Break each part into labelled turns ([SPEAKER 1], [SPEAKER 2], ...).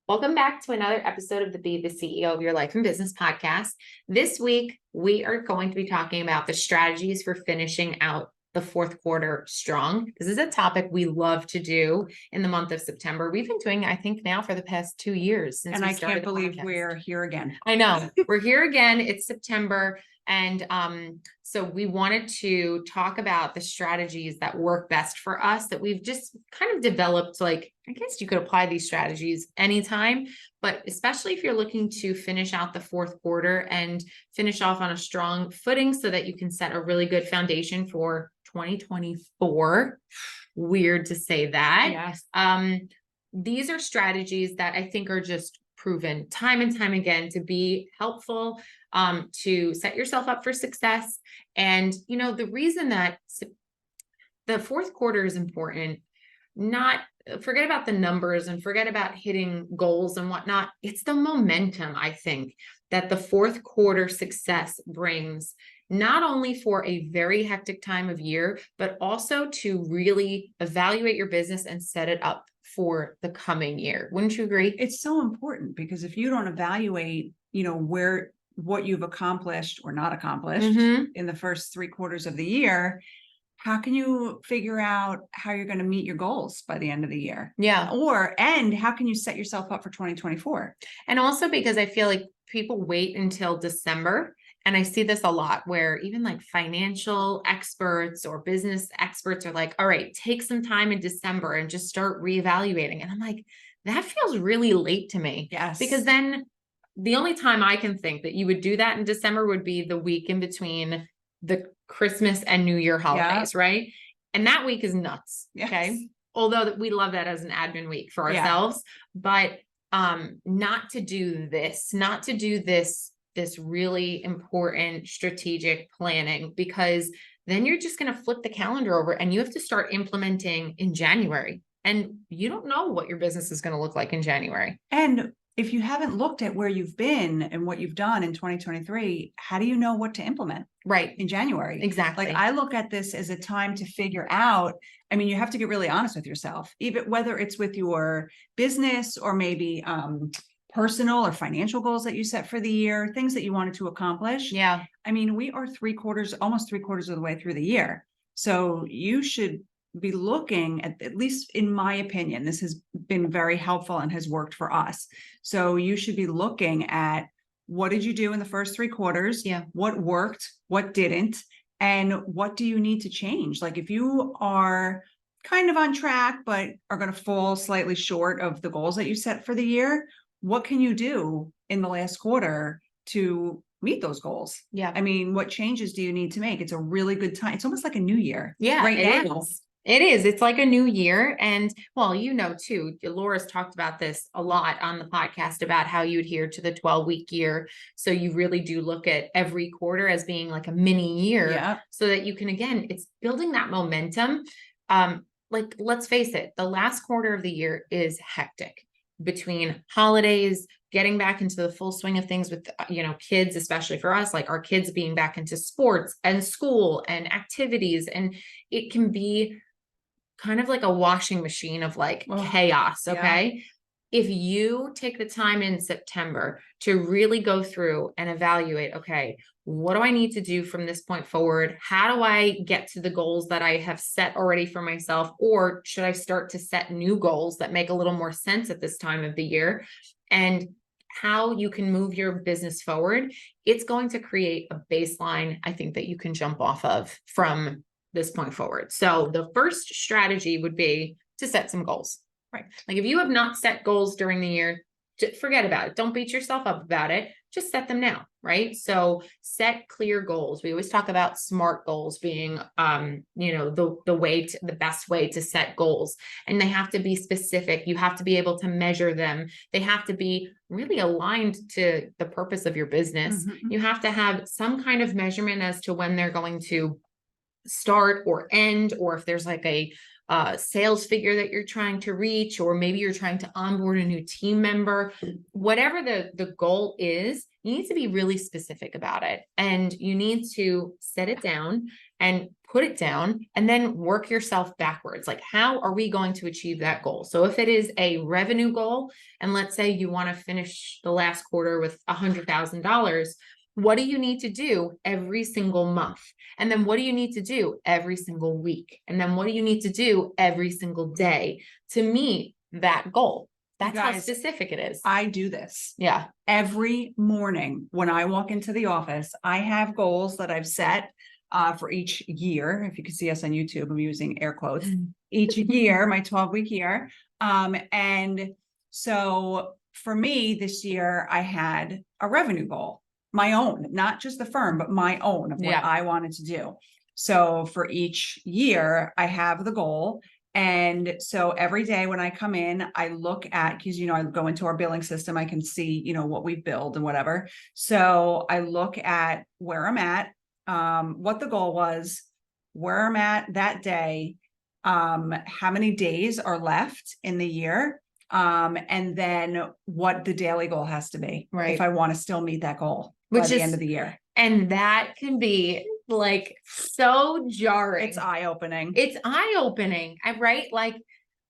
[SPEAKER 1] Welcome back to another episode of the Be the CEO of Your Life and Business podcast. This week, we are going to be talking about the strategies for finishing out the fourth quarter strong. This is a topic we love to do in the month of September. We've been doing, I think, now for the past 2 years since
[SPEAKER 2] And
[SPEAKER 1] we
[SPEAKER 2] I
[SPEAKER 1] started
[SPEAKER 2] can't believe
[SPEAKER 1] the podcast.
[SPEAKER 2] we're here again.
[SPEAKER 1] I know. We're here again. It's September. And so we wanted to talk about the strategies that work best for us that we've just kind of developed. Like, I guess you could apply these strategies anytime, but especially if you're looking to finish out the fourth quarter and finish off on a strong footing so that you can set a really good foundation for 2024. Weird to say that.
[SPEAKER 2] Yes.
[SPEAKER 1] These are strategies that I think are just proven time and time again to be helpful, to set yourself up for success. And, the reason that the fourth quarter is important, not forget about the numbers and forget about hitting goals and whatnot. It's the momentum, I think, that the fourth quarter success brings, not only for a very hectic time of year, but also to really evaluate your business and set it up for the coming year. Wouldn't you agree?
[SPEAKER 2] It's so important because if you don't evaluate, what you've accomplished or not accomplished in the first 3 quarters of the year, how can you figure out how you're going to meet your goals by the end of the year?
[SPEAKER 1] Yeah.
[SPEAKER 2] And how can you set yourself up for 2024?
[SPEAKER 1] And also because I feel like people wait until December. And I see this a lot where even like financial experts or business experts are like, all right, take some time in December and just start reevaluating. And I'm like, that feels really late to me.
[SPEAKER 2] Yes.
[SPEAKER 1] Because then the only time I can think that you would do that in December would be the week in between the Christmas and New Year holidays, right? And that week is nuts.
[SPEAKER 2] Yes.
[SPEAKER 1] Okay. Although we love that as an admin week for ourselves, but not to do this really important strategic planning, because then you're just going to flip the calendar over and you have to start implementing in January. And you don't know what your business is going to look like in January.
[SPEAKER 2] And if you haven't looked at where you've been and what you've done in 2023, how do you know what to implement?
[SPEAKER 1] Right.
[SPEAKER 2] In January.
[SPEAKER 1] Exactly.
[SPEAKER 2] Like, I look at this as a time to figure out, you have to get really honest with yourself, even whether it's with your business or maybe personal or financial goals that you set for the year, things that you wanted to accomplish.
[SPEAKER 1] Yeah.
[SPEAKER 2] We are almost 3/4 of the way through the year. So you should be looking at least in my opinion, this has been very helpful and has worked for us. So you should be looking at, what did you do in the first 3 quarters?
[SPEAKER 1] Yeah.
[SPEAKER 2] What worked, what didn't, and what do you need to change? Like, if you are kind of on track, but are going to fall slightly short of the goals that you set for the year, what can you do in the last quarter to meet those goals?
[SPEAKER 1] Yeah.
[SPEAKER 2] What changes do you need to make? It's a really good time. It's almost like a new year.
[SPEAKER 1] Yeah.
[SPEAKER 2] Right now.
[SPEAKER 1] It is. It's like a new year. And well, too, Laura's talked about this a lot on the podcast about how you adhere to the 12-week year. So you really do look at every quarter as being like a mini year, so that you can, again, it's building that momentum. Like, let's face it, the last quarter of the year is hectic between holidays, getting back into the full swing of things with, kids, especially for us, like our kids being back into sports and school and activities. And it can be kind of like a washing machine of like chaos. Okay. If you take the time in September to really go through and evaluate, okay, what do I need to do from this point forward? How do I get to the goals that I have set already for myself? Or should I start to set new goals that make a little more sense at this time of the year? And how you can move your business forward, it's going to create a baseline, I think, that you can jump off of from this point forward. So the first strategy would be to set some goals. Right. Like, if you have not set goals during the year, forget about it. Don't beat yourself up about it. Just set them now. Right. So set clear goals. We always talk about SMART goals being, the best way to set goals, and they have to be specific. You have to be able to measure them. They have to be really aligned to the purpose of your business.
[SPEAKER 2] Mm-hmm.
[SPEAKER 1] You have to have some kind of measurement as to when they're going to start or end, or if there's like a sales figure that you're trying to reach, or maybe you're trying to onboard a new team member. Whatever the goal is, you need to be really specific about it, and you need to set it down and put it down and then work yourself backwards. Like, how are we going to achieve that goal? So if it is a revenue goal, and let's say you want to finish the last quarter with $100,000, what do you need to do every single month? And then what do you need to do every single week? And then what do you need to do every single day to meet that goal? That's how
[SPEAKER 2] guys,
[SPEAKER 1] specific it is.
[SPEAKER 2] I do this
[SPEAKER 1] Yeah.
[SPEAKER 2] every morning when I walk into the office. I have goals that I've set for each year. If you can see us on YouTube, I'm using air quotes. Each year, my 12-week year. And so for me this year, I had a revenue goal, my own, not just the firm, but my own of what
[SPEAKER 1] Yeah.
[SPEAKER 2] I wanted to do. So for each year, I have the goal. And so every day when I come in, I look at, because, you know, I go into our billing system, I can see, you know, what we've billed and whatever. So I look at where I'm at, what the goal was, where I'm at that day, how many days are left in the year, and then what the daily goal has to be,
[SPEAKER 1] Right.
[SPEAKER 2] if I want to still meet that goal by
[SPEAKER 1] Which
[SPEAKER 2] the
[SPEAKER 1] is,
[SPEAKER 2] end of the year.
[SPEAKER 1] and that can be like so jarring.
[SPEAKER 2] It's eye-opening.
[SPEAKER 1] It's eye-opening, right? Like,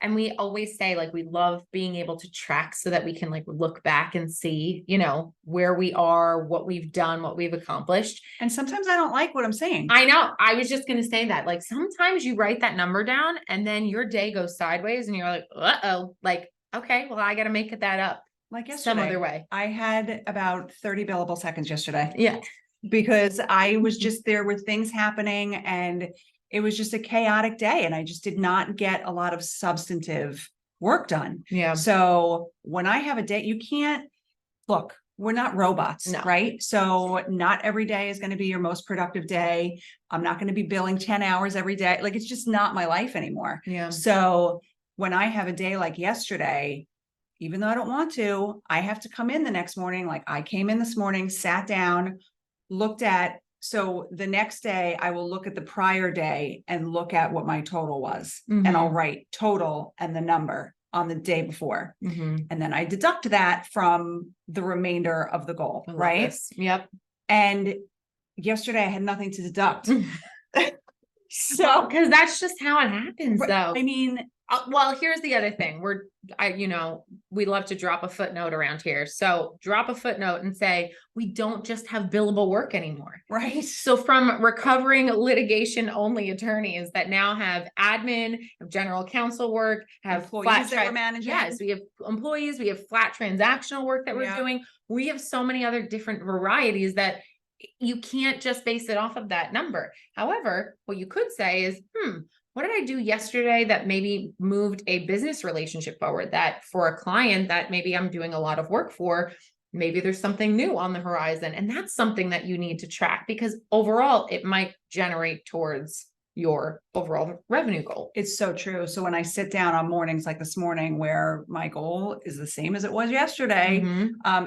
[SPEAKER 1] and we always say, like, we love being able to track so that we can like look back and see, you know, where we are, what we've done, what we've accomplished.
[SPEAKER 2] And sometimes I don't like what I'm saying.
[SPEAKER 1] I know. I was just going to say that, like, sometimes you write that number down and then your day goes sideways and you're like, uh-oh, like, okay, well, I got to make that up
[SPEAKER 2] Like yesterday,
[SPEAKER 1] some other way.
[SPEAKER 2] I had about 30 billable seconds yesterday.
[SPEAKER 1] Yeah.
[SPEAKER 2] Because I was just, there were things happening and it was just a chaotic day and I just did not get a lot of substantive work done.
[SPEAKER 1] Yeah.
[SPEAKER 2] So when I have a day, you can't, look, we're not robots,
[SPEAKER 1] No.
[SPEAKER 2] right? So not every day is going to be your most productive day. I'm not going to be billing 10 hours every day. Like, it's just not my life anymore.
[SPEAKER 1] Yeah.
[SPEAKER 2] So when I have a day like yesterday, even though I don't want to, I have to come in the next morning. Like, I came in this morning, sat down, looked at, so the next day I will look at the prior day and look at what my total was. And I'll write total and the number on the day before. And then I deduct that from the remainder of the goal, right?
[SPEAKER 1] This. Yep.
[SPEAKER 2] And yesterday I had nothing to deduct.
[SPEAKER 1] So, because that's just how it happens, though.
[SPEAKER 2] I mean,
[SPEAKER 1] well, here's the other thing. You know, we love to drop a footnote around here. So drop a footnote and say, we don't just have billable work anymore.
[SPEAKER 2] right.
[SPEAKER 1] So from recovering litigation only attorneys that now have admin, have general counsel work, have
[SPEAKER 2] Employees that we're managing.
[SPEAKER 1] Yes, we have employees, we have flat transactional work that we're
[SPEAKER 2] Yeah.
[SPEAKER 1] doing. We have so many other different varieties that you can't just base it off of that number. However, what you could say is, what did I do yesterday that maybe moved a business relationship forward, that for a client that maybe I'm doing a lot of work for, maybe there's something new on the horizon. And that's something that you need to track, because overall it might generate towards your overall revenue goal.
[SPEAKER 2] It's so true. So when I sit down on mornings like this morning, where my goal is the same as it was yesterday,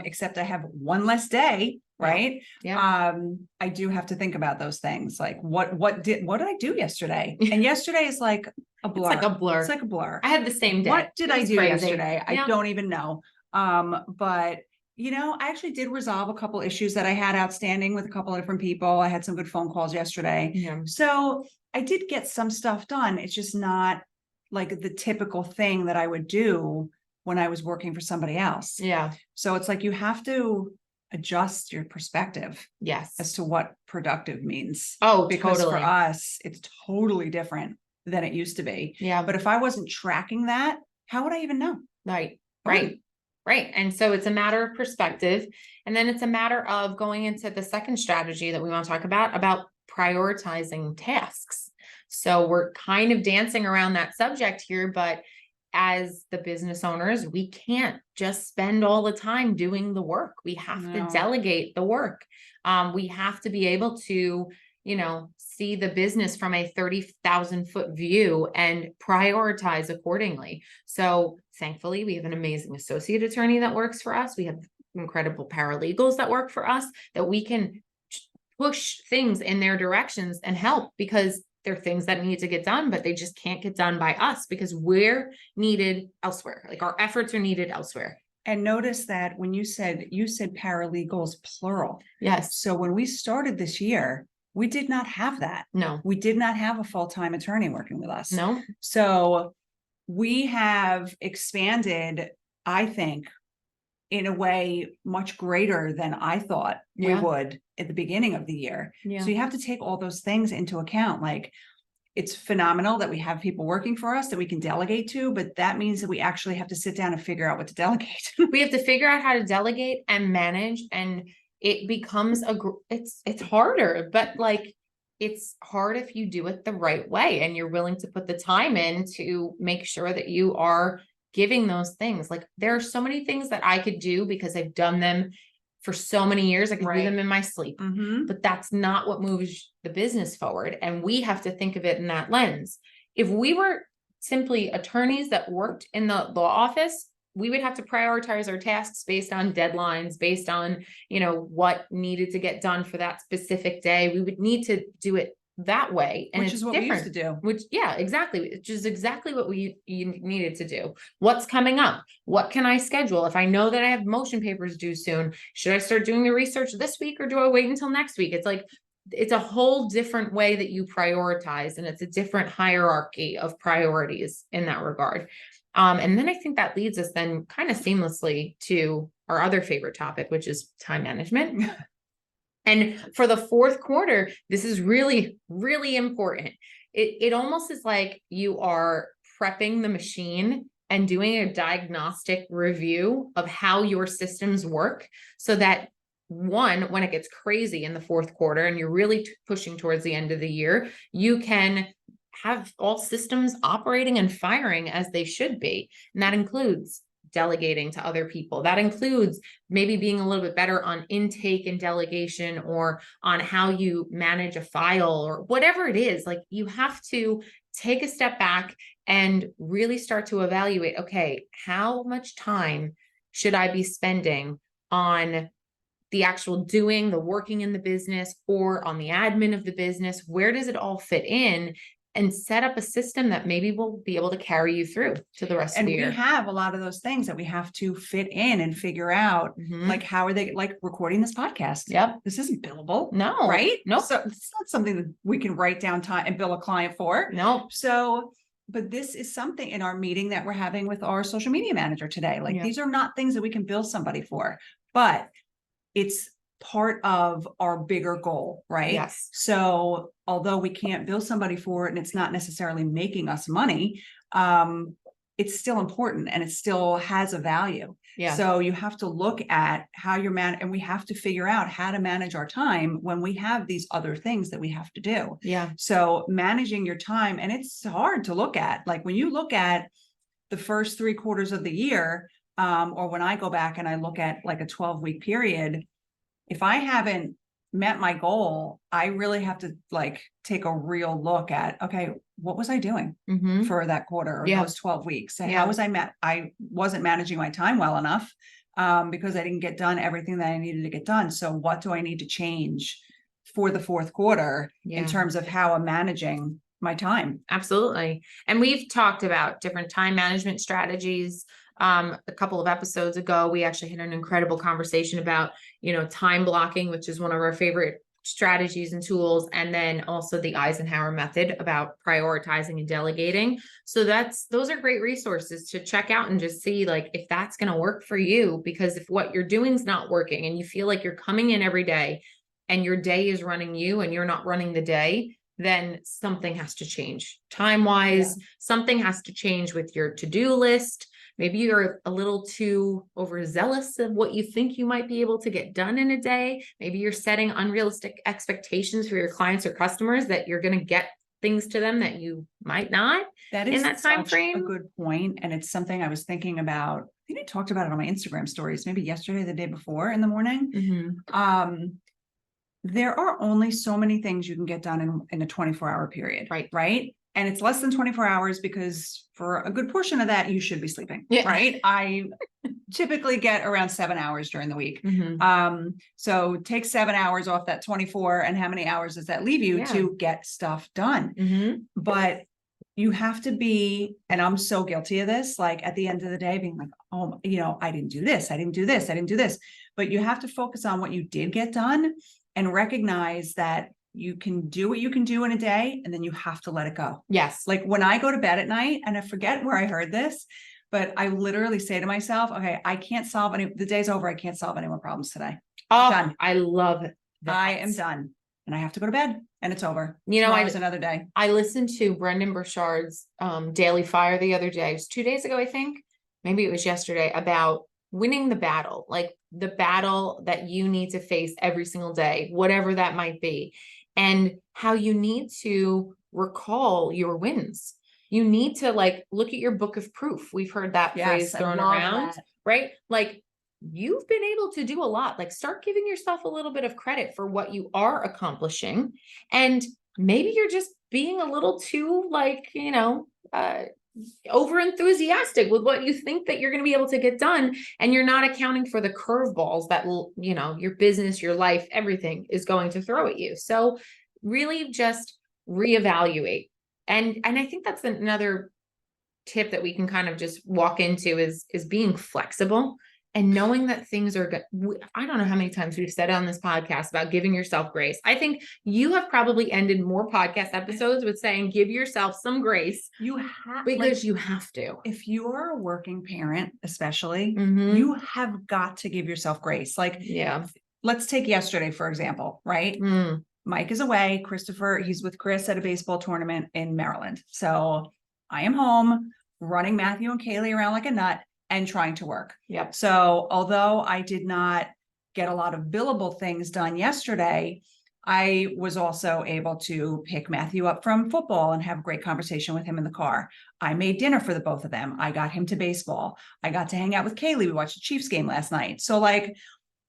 [SPEAKER 2] except I have one less day, right?
[SPEAKER 1] Yeah.
[SPEAKER 2] I do have to think about those things. Like, what did I do yesterday? And yesterday is like a blur.
[SPEAKER 1] It's like a blur.
[SPEAKER 2] It's like a blur.
[SPEAKER 1] I had the same day.
[SPEAKER 2] What did
[SPEAKER 1] It
[SPEAKER 2] I
[SPEAKER 1] was
[SPEAKER 2] do
[SPEAKER 1] crazy.
[SPEAKER 2] yesterday?
[SPEAKER 1] Yeah.
[SPEAKER 2] I don't even know. But you know, I actually did resolve a couple issues that I had outstanding with a couple of different people. I had some good phone calls yesterday.
[SPEAKER 1] Yeah.
[SPEAKER 2] So I did get some stuff done. It's just not like the typical thing that I would do when I was working for somebody else.
[SPEAKER 1] Yeah.
[SPEAKER 2] So it's like you have to adjust your perspective
[SPEAKER 1] Yes.
[SPEAKER 2] as to what productive means.
[SPEAKER 1] Oh,
[SPEAKER 2] Because
[SPEAKER 1] totally.
[SPEAKER 2] for us, it's totally different than it used to be.
[SPEAKER 1] Yeah.
[SPEAKER 2] But if I wasn't tracking that, how would I even know?
[SPEAKER 1] Right.
[SPEAKER 2] I
[SPEAKER 1] Right.
[SPEAKER 2] wouldn't.
[SPEAKER 1] Right. And so it's a matter of perspective. And then it's a matter of going into the second strategy that we want to talk about prioritizing tasks. So we're kind of dancing around that subject here, but as the business owners, we can't just spend all the time doing the work. We have to
[SPEAKER 2] No.
[SPEAKER 1] delegate the work. We have to be able to, you know, see the business from a 30,000 foot view and prioritize accordingly. So thankfully, we have an amazing associate attorney that works for us. We have incredible paralegals that work for us, that we can push things in their directions and help, because they're things that need to get done, but they just can't get done by us because we're needed elsewhere. Like, our efforts are needed elsewhere.
[SPEAKER 2] And notice that when you said paralegals plural.
[SPEAKER 1] Yes.
[SPEAKER 2] So when we started this year, we did not have that.
[SPEAKER 1] No,
[SPEAKER 2] We did not have a full-time attorney working with us.
[SPEAKER 1] no,
[SPEAKER 2] So we have expanded, I think, in a way much greater than I thought we
[SPEAKER 1] Yeah.
[SPEAKER 2] would at the beginning of the year.
[SPEAKER 1] yeah.
[SPEAKER 2] So you have to take all those things into account. Like, it's phenomenal that we have people working for us that we can delegate to, but that means that we actually have to sit down and figure out what to delegate.
[SPEAKER 1] We have to figure out how to delegate and manage, and it becomes it's harder, but like it's hard if you do it the right way and you're willing to put the time in to make sure that you are giving those things. Like there are so many things that I could do because I've done them for so many years. I could do
[SPEAKER 2] Right.
[SPEAKER 1] them in my sleep, but that's not what moves the business forward. And we have to think of it in that lens. If we were simply attorneys that worked in the law office, we would have to prioritize our tasks based on deadlines, based on, what needed to get done for that specific day. We would need to do it that way. And
[SPEAKER 2] Which
[SPEAKER 1] it's
[SPEAKER 2] is what
[SPEAKER 1] different.
[SPEAKER 2] we used to do.
[SPEAKER 1] Which, yeah, exactly. Which is exactly what you needed to do. What's coming up? What can I schedule? If I know that I have motion papers due soon, should I start doing the research this week or do I wait until next week? It's like, it's a whole different way that you prioritize, and it's a different hierarchy of priorities in that regard. And then I think that leads us then kind of seamlessly to our other favorite topic, which is time management. And for the fourth quarter, this is really, really important. It almost is like you are prepping the machine and doing a diagnostic review of how your systems work, so that one, when it gets crazy in the fourth quarter and you're really pushing towards the end of the year, you can have all systems operating and firing as they should be. And that includes delegating to other people. That includes maybe being a little bit better on intake and delegation, or on how you manage a file, or whatever it is. Like, you have to take a step back and really start to evaluate, okay, how much time should I be spending on the actual doing, the working in the business, or on the admin of the business? Where does it all fit in? And set up a system that maybe will be able to carry you through to the rest of
[SPEAKER 2] And
[SPEAKER 1] the
[SPEAKER 2] we
[SPEAKER 1] year.
[SPEAKER 2] have a lot of those things that we have to fit in and figure out,
[SPEAKER 1] Mhm.
[SPEAKER 2] like, how are they, like, recording this podcast?
[SPEAKER 1] Yep.
[SPEAKER 2] This isn't billable.
[SPEAKER 1] No.
[SPEAKER 2] Right?
[SPEAKER 1] Nope.
[SPEAKER 2] So it's not something that we can write down time and bill a client for.
[SPEAKER 1] Nope.
[SPEAKER 2] So, but this is something in our meeting that we're having with our social media manager today. Like,
[SPEAKER 1] Yeah.
[SPEAKER 2] these are not things that we can bill somebody for, but it's part of our bigger goal, right?
[SPEAKER 1] Yes.
[SPEAKER 2] So although we can't bill somebody for it and it's not necessarily making us money, it's still important and it still has a value.
[SPEAKER 1] Yeah.
[SPEAKER 2] So you have to look at how you're and we have to figure out how to manage our time when we have these other things that we have to do.
[SPEAKER 1] Yeah.
[SPEAKER 2] So managing your time, and it's hard to look at, like when you look at the first 3 quarters of the year, or when I go back and I look at like a 12-week period, if I haven't met my goal, I really have to like take a real look at, okay, what was I doing
[SPEAKER 1] Mhm.
[SPEAKER 2] for that quarter or
[SPEAKER 1] Yeah.
[SPEAKER 2] those 12 weeks? And
[SPEAKER 1] Yeah.
[SPEAKER 2] how was I wasn't managing my time well enough, because I didn't get done everything that I needed to get done. So what do I need to change for the fourth quarter
[SPEAKER 1] Yeah.
[SPEAKER 2] in terms of how I'm managing my time?
[SPEAKER 1] Absolutely. And we've talked about different time management strategies. A couple of episodes ago, we actually had an incredible conversation about, time blocking, which is one of our favorite strategies and tools. And then also the Eisenhower method about prioritizing and delegating. So those are great resources to check out and just see like if that's going to work for you, because if what you're doing is not working and you feel like you're coming in every day and your day is running you and you're not running the day, then something has to change time-wise. Something has to change with your to-do list. Maybe you're a little too overzealous of what you think you might be able to get done in a day. Maybe you're setting unrealistic expectations for your clients or customers that you're going to get things to them that you might not.
[SPEAKER 2] That
[SPEAKER 1] in
[SPEAKER 2] is
[SPEAKER 1] that time
[SPEAKER 2] such
[SPEAKER 1] frame.
[SPEAKER 2] a good point, and it's something I was thinking about. I think I talked about it on my Instagram stories, maybe yesterday, the day before in the morning.
[SPEAKER 1] Mhm.
[SPEAKER 2] There are only so many things you can get done in a 24-hour period.
[SPEAKER 1] Right.
[SPEAKER 2] Right. And it's less than 24 hours because for a good portion of that, you should be sleeping.
[SPEAKER 1] Yeah.
[SPEAKER 2] Right. I typically get around 7 hours during the week.
[SPEAKER 1] Mhm.
[SPEAKER 2] So take 7 hours off that 24, and how many hours does that leave you
[SPEAKER 1] Yeah.
[SPEAKER 2] to get stuff done?
[SPEAKER 1] Mhm.
[SPEAKER 2] But you have to be, and I'm so guilty of this, like at the end of the day, being like, oh, I didn't do this. I didn't do this. I didn't do this. But you have to focus on what you did get done and recognize that you can do what you can do in a day, and then you have to let it go.
[SPEAKER 1] Yes.
[SPEAKER 2] Like when I go to bed at night, and I forget where I heard this, but I literally say to myself, okay, I can't solve the day's over. I can't solve any more problems today.
[SPEAKER 1] Oh,
[SPEAKER 2] Done.
[SPEAKER 1] I love that.
[SPEAKER 2] I am done, and I have to go to bed, and it's over.
[SPEAKER 1] You know,
[SPEAKER 2] Tomorrow's another day.
[SPEAKER 1] I listened to Brendan Burchard's Daily Fire the other day. It was 2 days ago, I think. Maybe it was yesterday, about winning the battle, like the battle that you need to face every single day, whatever that might be, and how you need to recall your wins. You need to like look at your book of proof. We've heard that phrase
[SPEAKER 2] Yes, I
[SPEAKER 1] thrown
[SPEAKER 2] love
[SPEAKER 1] around,
[SPEAKER 2] that.
[SPEAKER 1] right? Like you've been able to do a lot. Like start giving yourself a little bit of credit for what you are accomplishing. And maybe you're just being a little too like, over enthusiastic with what you think that you're going to be able to get done, and you're not accounting for the curveballs that will, your business, your life, everything is going to throw at you. So really just reevaluate. And I think that's another tip that we can kind of just walk into is being flexible and knowing that things are good. I don't know how many times we've said on this podcast about giving yourself grace. I think you have probably ended more podcast episodes with saying, give yourself some grace.
[SPEAKER 2] You have,
[SPEAKER 1] because you have to.
[SPEAKER 2] If you're a working parent, especially,
[SPEAKER 1] Mhm.
[SPEAKER 2] you have got to give yourself grace. Like,
[SPEAKER 1] Yeah.
[SPEAKER 2] let's take yesterday, for example, right?
[SPEAKER 1] Mm.
[SPEAKER 2] Mike is away. Christopher, he's with Chris at a baseball tournament in Maryland. So I am home running Matthew and Kaylee around like a nut and trying to work.
[SPEAKER 1] Yep.
[SPEAKER 2] So although I did not get a lot of billable things done yesterday, I was also able to pick Matthew up from football and have a great conversation with him in the car. I made dinner for the both of them. I got him to baseball. I got to hang out with Kaylee. We watched the Chiefs game last night. So like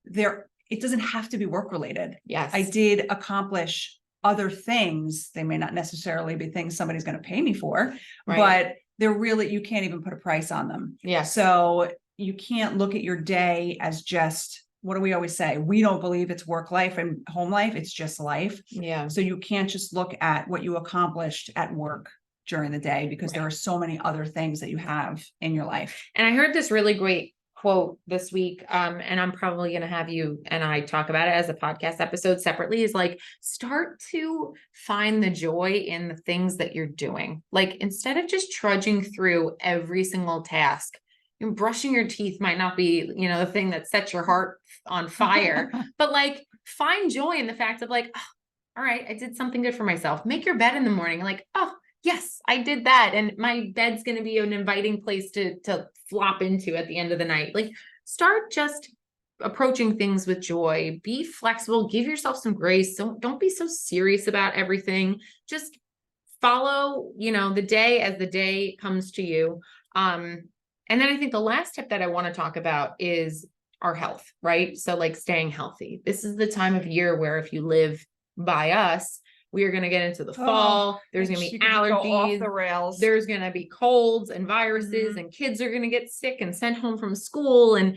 [SPEAKER 2] it doesn't have to be work related.
[SPEAKER 1] Yes.
[SPEAKER 2] I did accomplish other things. They may not necessarily be things somebody's going to pay me for,
[SPEAKER 1] Right.
[SPEAKER 2] but they're really, you can't even put a price on them.
[SPEAKER 1] Yeah.
[SPEAKER 2] So you can't look at your day as just, what do we always say? We don't believe it's work life and home life. It's just life.
[SPEAKER 1] Yeah.
[SPEAKER 2] So you can't just look at what you accomplished at work during the day, because there are so many other things that you have in your life.
[SPEAKER 1] And I heard this really great quote this week, and I'm probably going to have you and I talk about it as a podcast episode separately, is like, start to find the joy in the things that you're doing. Like, instead of just trudging through every single task, brushing your teeth might not be, the thing that sets your heart on fire, but like, find joy in the fact of like, oh, all right, I did something good for myself. Make your bed in the morning. Like, oh, yes, I did that. And my bed's going to be an inviting place to flop into at the end of the night. Like, start just approaching things with joy. Be flexible. Give yourself some grace. Don't be so serious about everything. Just follow, the day as the day comes to you. And then I think the last tip that I want to talk about is our health, right? So like staying healthy. This is the time of year where if you live by us, we are going to get into the fall. There's going to be allergies.
[SPEAKER 2] The rails.
[SPEAKER 1] There's going to be colds and viruses, and kids are going to get sick and sent home from school, and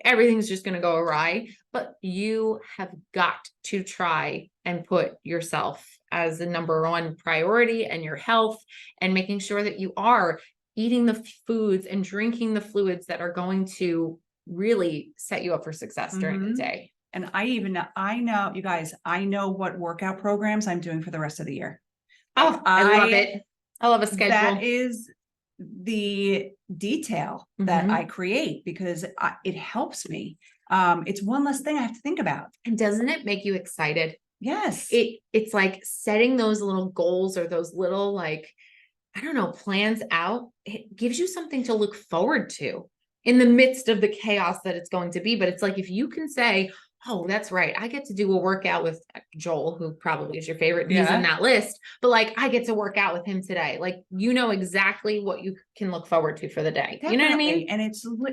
[SPEAKER 1] everything's just going to go awry. But you have got to try and put yourself as the number one priority, and your health, and making sure that you are eating the foods and drinking the fluids that are going to really set you up for success during the day.
[SPEAKER 2] And I know, you guys, I know what workout programs I'm doing for the rest of the year.
[SPEAKER 1] Oh, I love it. I love a schedule.
[SPEAKER 2] That is the detail that I create, because it helps me. It's one less thing I have to think about.
[SPEAKER 1] And doesn't it make you excited?
[SPEAKER 2] Yes.
[SPEAKER 1] It's like setting those little goals or those little, like, I don't know, plans out. It gives you something to look forward to in the midst of the chaos that it's going to be. But it's like, if you can say, oh, that's right, I get to do a workout with Joel, who probably is your favorite, he's in that list, but like, I get to work out with him today. Like, exactly what you can look forward to for the day.
[SPEAKER 2] Definitely.
[SPEAKER 1] You know what I mean?
[SPEAKER 2] And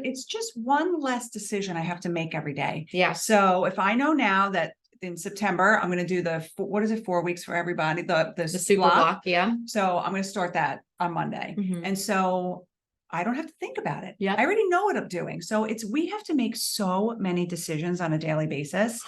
[SPEAKER 2] it's just one less decision I have to make every day.
[SPEAKER 1] Yeah.
[SPEAKER 2] So if I know now that in September, I'm going to do what is it, 4 weeks for everybody, the
[SPEAKER 1] super block. Yeah.
[SPEAKER 2] So I'm going to start that on Monday. And so I don't have to think about it.
[SPEAKER 1] Yeah.
[SPEAKER 2] I already know what I'm doing. So we have to make so many decisions on a daily basis,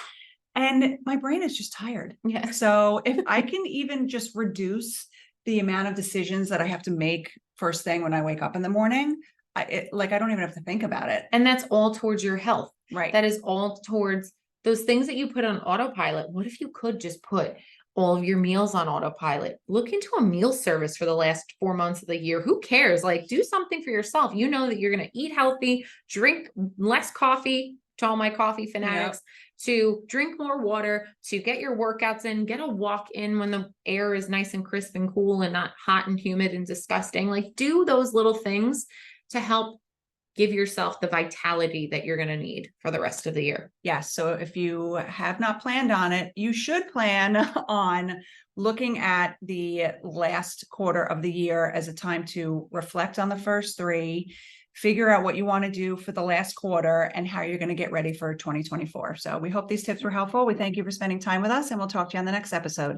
[SPEAKER 2] and my brain is just tired.
[SPEAKER 1] Yeah.
[SPEAKER 2] So if I can even just reduce the amount of decisions that I have to make first thing when I wake up in the morning, I don't even have to think about it.
[SPEAKER 1] And that's all towards your health.
[SPEAKER 2] Right.
[SPEAKER 1] That is all towards those things that you put on autopilot. What if you could just put all of your meals on autopilot. Look into a meal service for the last 4 months of the year. Who cares? Like, do something for yourself. You know that you're going to eat healthy, drink less coffee, to all my coffee fanatics, to drink more water, to get your workouts in, get a walk in when the air is nice and crisp and cool and not hot and humid and disgusting. Like, do those little things to help give yourself the vitality that you're going to need for the rest of the year.
[SPEAKER 2] Yes. So if you have not planned on it, you should plan on looking at the last quarter of the year as a time to reflect on the first three, figure out what you want to do for the last quarter and how you're going to get ready for 2024. So we hope these tips were helpful. We thank you for spending time with us, and we'll talk to you on the next episode.